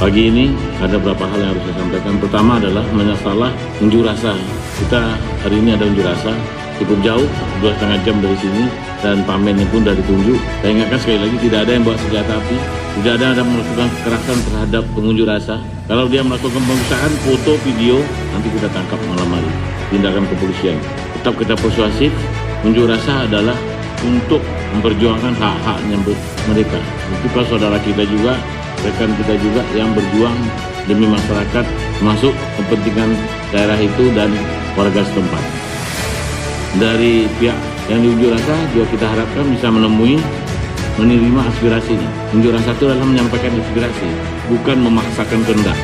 Pagi ini ada beberapa hal yang harus saya sampaikan. Pertama adalah masalah unjuk rasa. Kita hari ini ada unjuk rasa cukup jauh, 2,5 jam dari sini, dan pamennya pun sudah ditunjuk. Saya ingatkan sekali lagi, tidak ada yang bawa senjata api, tidak ada yang melakukan kekerasan terhadap pengunjuk rasa. Kalau dia melakukan pemeriksaan, foto, video, nanti kita tangkap malam hari. Tindakan kepolisian. Tetap kita persuasif, unjuk rasa adalah untuk memperjuangkan hak-haknya mereka. Itu kalau saudara kita juga, rekan kita juga yang berjuang demi masyarakat, masuk kepentingan daerah itu dan warga setempat. Dari pihak yang diunjuk rasa juga kita harapkan bisa menerima aspirasinya. Unjuk rasa itu adalah menyampaikan aspirasi, bukan memaksakan kehendak.